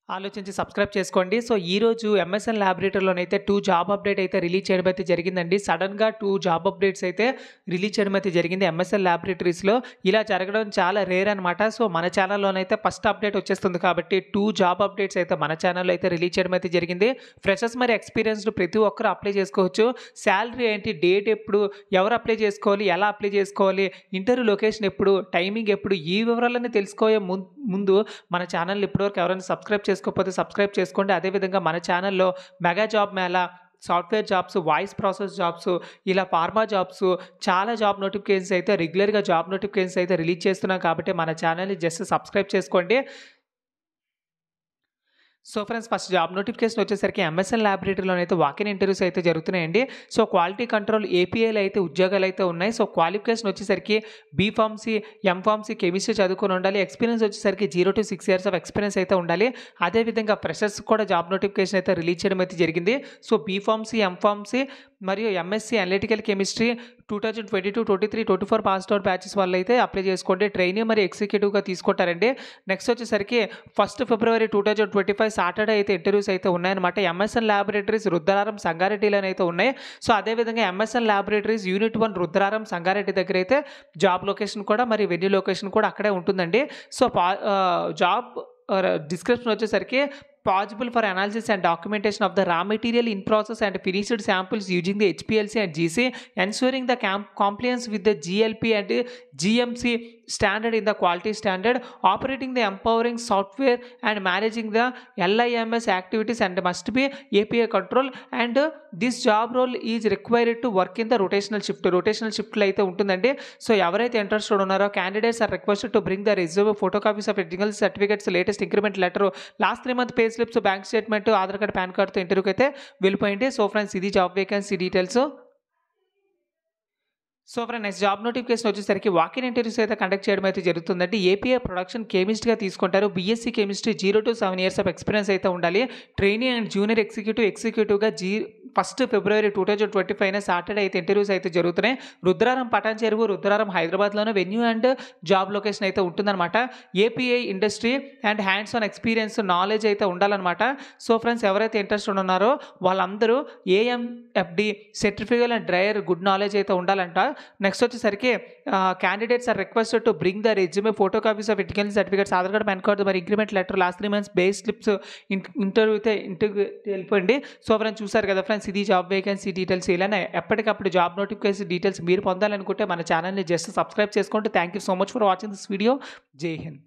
ఆలోచించి సబ్స్క్రైబ్ చేసుకోండి. సో, ఈరోజు ఎంఎస్ఎన్ ల్యాబొరేటరీలోనైతే 2 జాబ్ అప్డేట్ అయితే రిలీజ్ చేయడం అయితే జరిగిందండి. సడెన్‌గా 2 జాబ్ అప్డేట్స్ అయితే రిలీజ్ చేయడం అయితే జరిగింది ఎంఎస్ఎన్ ల్యాబొరేటరీస్‌లో. ఇలా జరగడం చాలా రేర్ అనమాట. సో, మన ఛానల్‌లోనైతే ఫస్ట్ అప్డేట్ వచ్చేస్తుంది కాబట్టి 2 జాబ్ అప్డేట్స్ అయితే మన ఛానల్‌లో అయితే రిలీజ్ చేయడం అయితే జరిగింది. ఫ్రెషర్స్ మరి ఎక్స్‌పీరియన్స్‌డ్ ప్రతి ఒక్కరు అప్లై చేసుకోవచ్చు. సాలరీ ఏంటి, డేట్ ఎప్పుడు, ఎవరు అప్లై చేసుకోవాలి, ఎలా అప్లై చేసుకోవాలి, ఇంటర్వ్యూ లొకేషన్ ఎప్పుడు, టైమింగ్ ఎప్పుడు, ఈ వివరాలన్నీ తెలుసుకోయే ముందు మన ఛానల్‌ని ఇప్పటివరకు ఎవరైనా సబ్స్క్రైబ్ చేసుకోకపోతే సబ్స్క్రైబ్ చేసుకోండి. అదేవిధంగా మన ఛానల్‌లో mega job Mela, software jobs, voice process jobs, ఇలా ఫార్మా జాబ్స్, చాలా జాబ్ నోటిఫికేషన్స్ అయితే రెగ్యులర్‌గా జాబ్ నోటిఫికేషన్స్ అయితే రిలీజ్ చేస్తున్నాం కాబట్టి మన ఛానల్‌ని జస్ట్ సబ్స్క్రైబ్ చేసుకోండి. So friends, first job notification వచ్చేసరికి ఎంఎస్ఎన్ ల్యాబొరేటరీలోనైతే వాకిన్ ఇంటర్వ్యూస్ అయితే జరుగుతున్నాయండి. సో క్వాలిటీ కంట్రోల్ ఏపీఐలో అయితే ఉద్యోగాలు అయితే ఉన్నాయి. సో క్వాలిఫికేషన్ వచ్చేసరికి బీఫార్మసీ, ఎంఫార్మసీ, కెమిస్ట్రీ చదువుకొని ఉండాలి. ఎక్స్పీరియన్స్ వచ్చేసరికి 0 to 6 years ఆఫ్ ఎక్స్పీరియన్స్ అయితే ఉండాలి. అదేవిధంగా ఫ్రెషర్స్ కూడా జాబ్ నోటిఫికేషన్ అయితే రిలీజ్ చేయడం అయితే జరిగింది. సో బీఫార్మసీ, ఎంఫార్మసీ మరియు MSc analytical chemistry 2022, 23, 24 passed out batches వాళ్ళు అయితే అప్లై చేసుకోండి. ట్రైనీ మరియు ఎగ్జిక్యూటివ్గా తీసుకుంటారండి. నెక్స్ట్ వచ్చేసరికి 1 February 2025 సాటర్డే అయితే ఇంటర్వ్యూస్ అయితే ఉన్నాయన్నమాట. ఎంఎస్ఎన్ ల్యాబొరేటరీస్ రుద్రారం, సంగారెడ్డిలోనే అయితే ఉన్నాయి. సో అదేవిధంగా MSN laboratories unit 1 Rudraram, Sangareddy దగ్గర అయితే జాబ్ లొకేషన్ కూడా మరియు వెన్యూ లొకేషన్ కూడా అక్కడే ఉంటుందండి. సో జాబ్ డిస్క్రిప్షన్ వచ్చేసరికి possible for analysis and documentation of the raw material in process and finished samples using the HPLC and GC, ensuring the compliance with the GLP and GMC standard in the quality standard, operating the empowering software and managing the LIMS activities and must be API control, and this job role is required to work in the rotational shift లో అయితే ఉంటుందండి. So ఎవరైతే interested ఉన్నారో candidates are requested to bring the resume, photo copies of educational certificates, latest increment letter, last 3 month pay slips, bank statement, Aadhaar card, PAN కార్డ్తో ఇంటర్వ్యూకి అయితే వెళ్ళిపోయింది. So friends, ఇది job vacancy details. So friend, next job notification వచ్చేసరికి walk in interviews అయితే conduct చేయడం అయితే జరుగుతుందండి. ఏపీఐ ప్రొడక్షన్ కెమిస్ట్గా తీసుకుంటారు. BSc chemistry 0 to 7 years of experience అయితే ఉండాలి. Trainee and junior ఎగ్జిక్యూటివ్గా 1 February 2025 Saturday అయితే ఇంటర్వ్యూస్ అయితే జరుగుతున్నాయి. రుద్రారం పటాన్ చెరువు, రుద్రారం హైదరాబాద్లోనే వెన్యూ అండ్ జాబ్ లొకేషన్ అయితే ఉంటుందన్నమాట. API industry and hands on experience, knowledge అయితే ఉండాలన్నమాట. సో ఫ్రెండ్స్, ఎవరైతే ఇంట్రెస్టెడ్ ఉన్నారో వాళ్ళందరూ AMFD certificate and dryer good knowledge అయితే ఉండాలంట. నెక్స్ట్ వచ్చేసరికి candidates are requested to bring the resume, photo copies of educational certificates, Aadhaar card, PAN card, మరి increment letter, last 3 months base slips, interview వెళ్ళిపోయింది. So friends, చూసారు కదా friends, ఇది job vacancy details. ఇలానే ఎప్పటికప్పుడు జాబ్ నోటిఫికేషన్ డీటెయిల్స్ మీరు పొందాలనుకుంటే మన ఛానల్ని జస్ట్ సబ్స్క్రైబ్ చేసుకోండి. Thank you so much for watching this video. జై హింద్.